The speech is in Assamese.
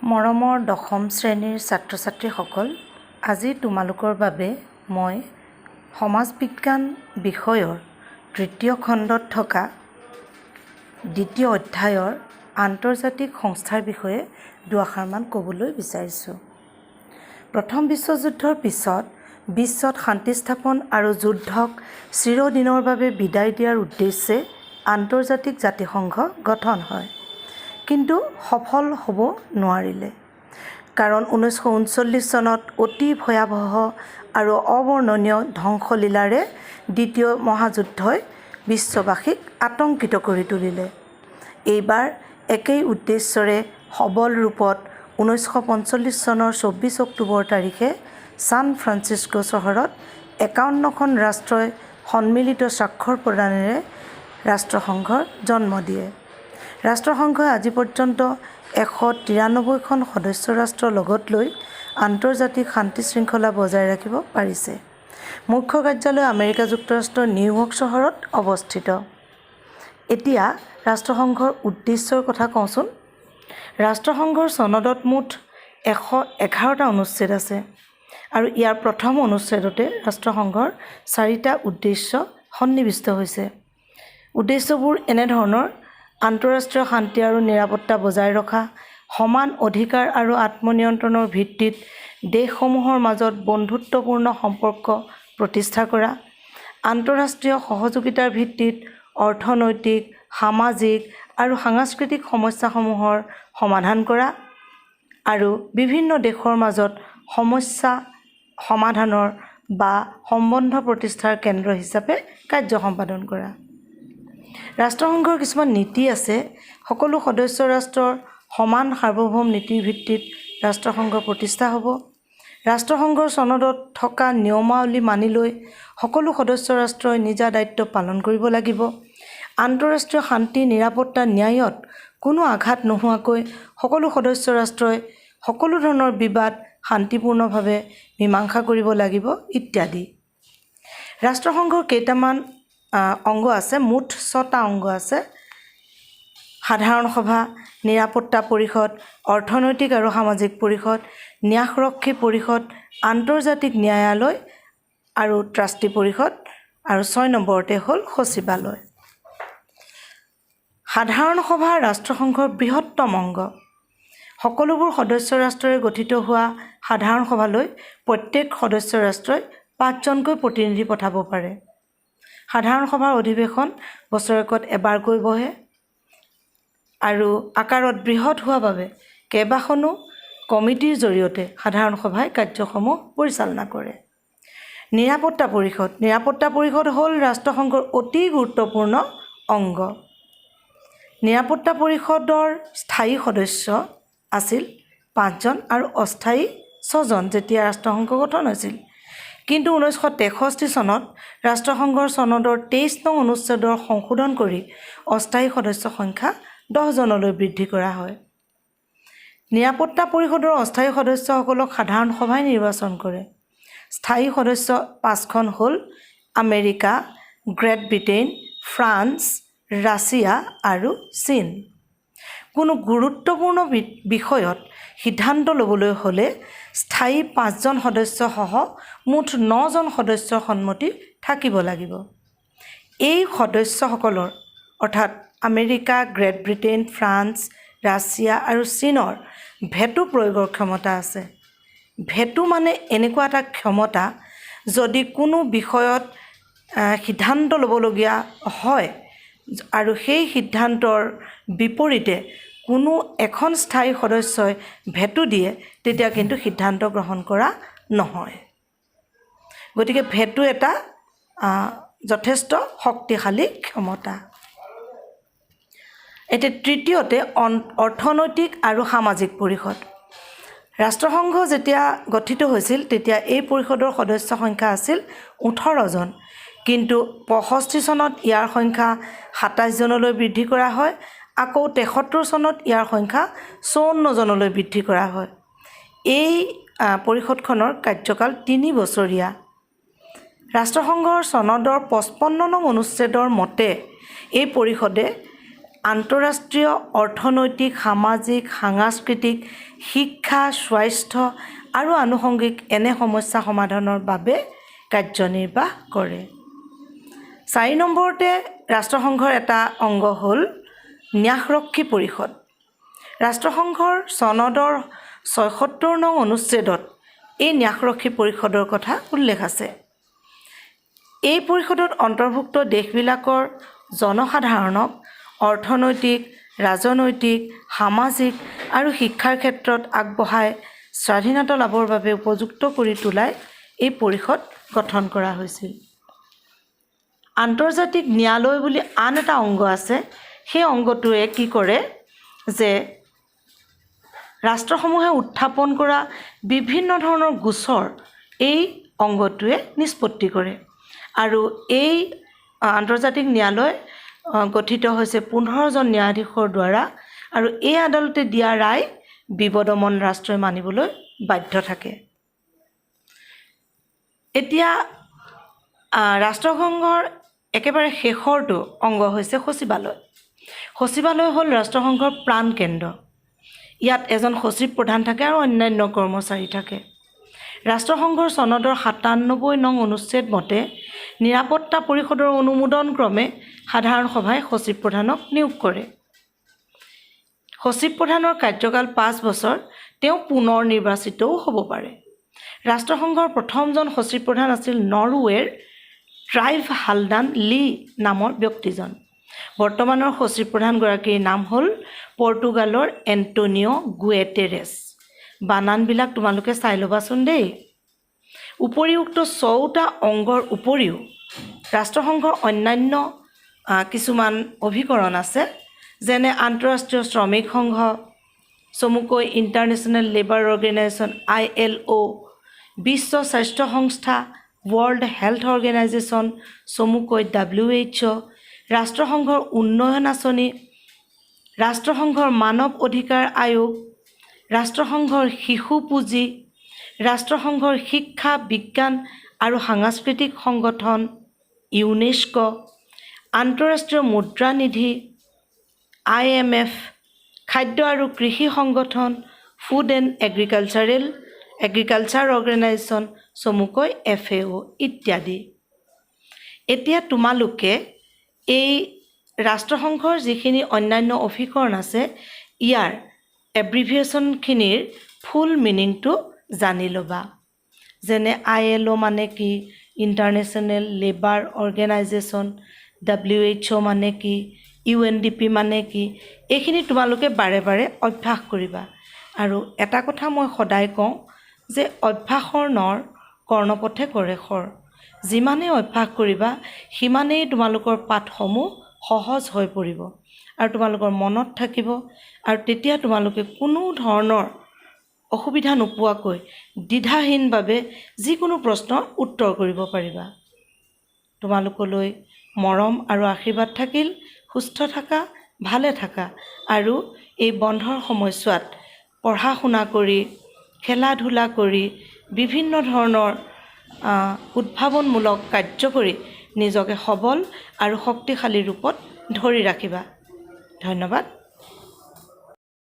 মৰমৰ দশম শ্ৰেণীৰ ছাত্ৰ ছাত্ৰীসকল, আজি তোমালোকৰ বাবে মই সমাজ বিজ্ঞান বিষয়ৰ তৃতীয় খণ্ডত থকা দ্বিতীয় অধ্যায়ৰ আন্তৰ্জাতিক সংস্থাৰ বিষয়ে দুআষাৰমান ক'বলৈ বিচাৰিছোঁ। প্ৰথম বিশ্বযুদ্ধৰ পিছত বিশ্বত শান্তি স্থাপন আৰু যুদ্ধক চিৰদিনৰ বাবে বিদায় দিয়াৰ উদ্দেশ্যে আন্তৰ্জাতিক জাতিসংঘ গঠন হয়, কিন্তু সফল হ'ব নোৱাৰিলে। কাৰণ 1939 চনত অতি ভয়াৱহ আৰু অবৰ্ণনীয় ধ্বংসলীলাৰে দ্বিতীয় মহাযুদ্ধই বিশ্ববাসীক আতংকিত কৰি তুলিলে। এইবাৰ একেই উদ্দেশ্যৰে সবল ৰূপত 1945 চনৰ 24 অক্টোবৰ তাৰিখে ছান ফ্ৰান্সিস্কো চহৰত 51খন ৰাষ্ট্ৰই সন্মিলিত স্বাক্ষৰ প্ৰদানেৰে ৰাষ্ট্ৰসংঘৰ জন্ম দিয়ে। ৰাষ্ট্ৰসংঘই আজি পৰ্যন্ত 193খন সদস্য ৰাষ্ট্ৰৰ লগত লৈ আন্তৰ্জাতিক শান্তি শৃংখলা বজাই ৰাখিব পাৰিছে। মুখ্য কাৰ্যালয় আমেৰিকা যুক্তৰাষ্ট্ৰৰ নিউয়ৰ্ক চহৰত অৱস্থিত। এতিয়া ৰাষ্ট্ৰসংঘৰ উদ্দেশ্যৰ কথা কওঁচোন। ৰাষ্ট্ৰসংঘৰ চনদত মুঠ 111টা অনুচ্ছেদ আছে আৰু ইয়াৰ প্ৰথম অনুচ্ছেদতে ৰাষ্ট্ৰসংঘৰ 4টা উদ্দেশ্য সন্নিৱিষ্ট হৈছে। উদ্দেশ্যবোৰ এনেধৰণৰ: আন্তঃৰাষ্ট্ৰীয় শান্তি আৰু নিৰাপত্তা বজাই ৰখা, সমান অধিকাৰ আৰু আত্মনিয়ন্ত্ৰণৰ ভিত্তিত দেশসমূহৰ মাজত বন্ধুত্বপূৰ্ণ সম্পৰ্ক প্ৰতিষ্ঠা কৰা, আন্তঃৰাষ্ট্ৰীয় সহযোগিতাৰ ভিত্তিত অৰ্থনৈতিক, সামাজিক আৰু সাংস্কৃতিক সমস্যাসমূহৰ সমাধান কৰা আৰু বিভিন্ন দেশৰ মাজত সমস্যা সমাধানৰ বা সম্বন্ধ প্ৰতিষ্ঠাৰ কেন্দ্ৰ হিচাপে কাৰ্য সম্পাদন কৰা। ৰাষ্ট্ৰসংঘৰ কিছুমান নীতি আছে। সকলো সদস্য ৰাষ্ট্ৰৰ সমান সাৰ্বভৌম নীতিৰ ভিত্তিত ৰাষ্ট্ৰসংঘ প্ৰতিষ্ঠা হ'ব। ৰাষ্ট্ৰসংঘৰ চনদত থকা নিয়মাৱলী মানি লৈ সকলো সদস্য ৰাষ্ট্ৰই নিজা দায়িত্ব পালন কৰিব লাগিব। আন্তঃৰাষ্ট্ৰীয় শান্তি, নিৰাপত্তা, ন্যায়ত কোনো আঘাত নোহোৱাকৈ সকলো সদস্য ৰাষ্ট্ৰই সকলো ধৰণৰ বিবাদ শান্তিপূৰ্ণভাৱে মীমাংসা কৰিব লাগিব ইত্যাদি। ৰাষ্ট্ৰসংঘৰ কেইটামান অংগ আছে, মুঠ 6টা অংগ আছে। সাধাৰণ সভা, নিৰাপত্তা পৰিষদ, অৰ্থনৈতিক আৰু সামাজিক পৰিষদ, ন্যাসৰক্ষী পৰিষদ, আন্তৰ্জাতিক ন্যায়ালয় আৰু ট্ৰাষ্টি পৰিষদ, আৰু 6 নম্বৰতে হ'ল সচিবালয়। সাধাৰণ সভা ৰাষ্ট্ৰসংঘৰ বৃহত্তম অংগ। সকলোবোৰ সদস্য ৰাষ্ট্ৰৰে গঠিত হোৱা সাধাৰণ সভালৈ প্ৰত্যেক সদস্য ৰাষ্ট্ৰই 5জনকৈ প্ৰতিনিধি পঠাব পাৰে। সাধাৰণ সভাৰ অধিৱেশন বছৰেকত এবাৰকৈ বহে আৰু আকাৰত বৃহৎ হোৱা বাবে কেইবাখনো কমিটিৰ জৰিয়তে সাধাৰণ সভাই কাৰ্যসমূহ পৰিচালনা কৰে। নিৰাপত্তা পৰিষদ। নিৰাপত্তা পৰিষদ হ'ল ৰাষ্ট্ৰসংঘৰ অতি গুৰুত্বপূৰ্ণ অংগ। নিৰাপত্তা পৰিষদৰ স্থায়ী সদস্য আছিল 5জন আৰু অস্থায়ী 6জন যেতিয়া ৰাষ্ট্ৰসংঘ গঠন হৈছিল। কিন্তু 1963 চনত ৰাষ্ট্ৰসংঘৰ চনদৰ 23 নং অনুচ্ছেদৰ সংশোধন কৰি অস্থায়ী সদস্য সংখ্যা 10জনলৈ বৃদ্ধি কৰা হয়। নিৰাপত্তা পৰিষদৰ অস্থায়ী সদস্যসকলক সাধাৰণ সভাই নিৰ্বাচন কৰে। স্থায়ী সদস্য 5খন হ'ল America, great Britain, France, Russia আৰু চীন। কোনো গুৰুত্বপূৰ্ণ বিষয়ত সিদ্ধান্ত ল'বলৈ হ'লে স্থায়ী 5জন সদস্যসহ মুঠ 9জন সদস্যৰ সন্মতি থাকিব লাগিব। এই সদস্যসকলৰ অৰ্থাৎ America, great Britain, France, Russia আৰু চীনৰ ভেটো প্ৰয়োগৰ ক্ষমতা আছে। ভেটো মানে এনেকুৱা এটা ক্ষমতা, যদি কোনো বিষয়ত সিদ্ধান্ত ল'বলগীয়া হয় আৰু সেই সিদ্ধান্তৰ বিপৰীতে কোনো এখন স্থায়ী সদস্যই ভেটো দিয়ে, তেতিয়া কিন্তু সিদ্ধান্ত গ্ৰহণ কৰা নহয়। গতিকে ভেটো এটা যথেষ্ট শক্তিশালী ক্ষমতা। এতিয়া তৃতীয়তে অৰ্থনৈতিক আৰু সামাজিক পৰিষদ। ৰাষ্ট্ৰসংঘ যেতিয়া গঠিত হৈছিল তেতিয়া এই পৰিষদৰ সদস্য সংখ্যা আছিল 18জন, কিন্তু 65 চনত ইয়াৰ সংখ্যা 27জনলৈ বৃদ্ধি কৰা হয়। আকৌ 73 চনত ইয়াৰ সংখ্যা 54জনলৈ বৃদ্ধি কৰা হয়। এই পৰিষদখনৰ কাৰ্যকাল 3 বছৰীয়া। ৰাষ্ট্ৰসংঘৰ চনদৰ 55 নং অনুচ্ছেদৰ মতে এই পৰিষদে আন্তঃৰাষ্ট্ৰীয় অৰ্থনৈতিক, সামাজিক, সাংস্কৃতিক, শিক্ষা, স্বাস্থ্য আৰু আনুষংগিক এনে সমস্যা সমাধানৰ বাবে কাৰ্যনিৰ্বাহ কৰে। 4 নম্বৰতে ৰাষ্ট্ৰসংঘৰ এটা অংগ হ'ল ন্যাসৰক্ষী পৰিষদ। ৰাষ্ট্ৰসংঘৰ চনদৰ ৭৬ নং অনুচ্ছেদত এই ন্যাসৰক্ষী পৰিষদৰ কথা উল্লেখ আছে। এই পৰিষদত অন্তৰ্ভুক্ত দেশবিলাকৰ জনসাধাৰণক অৰ্থনৈতিক, ৰাজনৈতিক, সামাজিক আৰু শিক্ষাৰ ক্ষেত্ৰত আগবঢ়াই স্বাধীনতা লাভৰ বাবে উপযুক্ত কৰি তোলাই এই পৰিষদ গঠন কৰা হৈছিল। আন্তৰ্জাতিক ন্যায়ালয় বুলি আন এটা অংগ আছে। সেই অংগটোৱে কি কৰে যে ৰাষ্ট্ৰসমূহে উত্থাপন কৰা বিভিন্ন ধৰণৰ গোচৰ এই অংগটোৱে নিষ্পত্তি কৰে আৰু এই আন্তৰ্জাতিক ন্যায়ালয় গঠিত হৈছে 15 জন ন্যায়াধীশৰ দ্বাৰা আৰু এই আদালতে দিয়া ৰায় বিবদমন ৰাষ্ট্ৰই মানিবলৈ বাধ্য থাকে। এতিয়া ৰাষ্ট্ৰসংঘৰ একেবাৰে শেষৰটো অংগ হৈছে সচিবালয়। সচিবালয় হ'ল ৰাষ্ট্ৰসংঘৰ প্ৰাণকেন্দ্ৰ। ইয়াত এজন সচিব প্ৰধান থাকে আৰু অন্যান্য কৰ্মচাৰী থাকে। ৰাষ্ট্ৰসংঘৰ চনদৰ ৯৭ নং অনুচ্ছেদ মতে নিৰাপত্তা পৰিষদৰ অনুমোদন ক্ৰমে সাধাৰণ সভাই সচিব প্ৰধানক নিয়োগ কৰে। সচিব প্ৰধানৰ কাৰ্যকাল 5 বছৰ, তেওঁ পুনৰ নিৰ্বাচিতও হ'ব পাৰে। ৰাষ্ট্ৰসংঘৰ প্ৰথমজন সচিব প্ৰধান আছিল নৰৱেৰ ট্ৰাইভ হালডান লি নামৰ ব্যক্তিজন। বৰ্তমানৰ সচিব প্ৰধানগৰাকীৰ নাম হ'ল পৰ্তুগালৰ এণ্টনিঅ' গুৱেটেৰেছ। বানানবিলাক তোমালোকে চাই ল'বাচোন দেই। উপৰিউক্ত 4টা অংগৰ উপৰিও ৰাষ্ট্ৰসংঘৰ অন্যান্য কিছুমান অভিকৰণ আছে, যেনে আন্তঃৰাষ্ট্ৰীয় শ্ৰমিক সংঘ, চমুকৈ ইণ্টাৰনেশ্যনেল লেবাৰ অৰ্গেনাইজেশ্যন ILO, বিশ্ব স্বাস্থ্য সংস্থা, ৱৰ্ল্ড হেল্থ অৰ্গেনাইজেশ্যন, চমুকৈ WHO, ৰাষ্ট্ৰসংঘৰ উন্নয়ন আঁচনি, ৰাষ্ট্ৰসংঘৰ মানৱ অধিকাৰ আয়োগ, ৰাষ্ট্ৰসংঘৰ শিশু পুঁজি, ৰাষ্ট্ৰসংঘৰ শিক্ষা, বিজ্ঞান আৰু সাংস্কৃতিক সংগঠন UNESCO, আন্তঃৰাষ্ট্ৰীয় মুদ্ৰা নিধি IMF, খাদ্য আৰু কৃষি সংগঠন ফুড এণ্ড এগ্ৰিকালচাৰ অৰ্গেনাইজেশ্যন, চমুকৈ FAO ইত্যাদি। এতিয়া তোমালোকে এই ৰাষ্ট্ৰসংঘৰ যিখিনি অন্যান্য অভিকৰণ আছে ইয়াৰ এব্ৰিভিয়েশ্যনখিনিৰ ফুল মিনিংটো জানি ল'বা। যেনে ILO মানে কি, ইণ্টাৰনেশ্যনেল লেবাৰ অৰ্গেনাইজেশ্যন, WHO মানে কি, UNDP মানে কি, এইখিনি তোমালোকে বাৰে বাৰে অভ্যাস কৰিবা। আৰু এটা কথা মই সদায় কওঁ যে অভ্যাসৰ নৰ কৰ্ণপথে কৰে শৰ। যিমানেই অভ্যাস কৰিবা সিমানেই তোমালোকৰ পাঠসমূহ সহজ হৈ পৰিব আৰু তোমালোকৰ মনত থাকিব আৰু তেতিয়া তোমালোকে কোনো ধৰণৰ অসুবিধা নোপোৱাকৈ দ্বিধাহীনভাৱে যিকোনো প্ৰশ্নৰ উত্তৰ কৰিব পাৰিবা। তোমালোকলৈ মৰম আৰু আশীৰ্বাদ থাকিল। সুস্থ থাকা, ভালে থাকা আৰু এই বন্ধৰ সময়ছোৱাত পঢ়া শুনা কৰি, খেলা ধূলা কৰি, বিভিন্ন ধৰণৰ উদ্ভাৱনমূলক কাৰ্য কৰি নিজকে সবল আৰু শক্তিশালী ৰূপত ধৰি ৰাখিবা। ধন্যবাদ।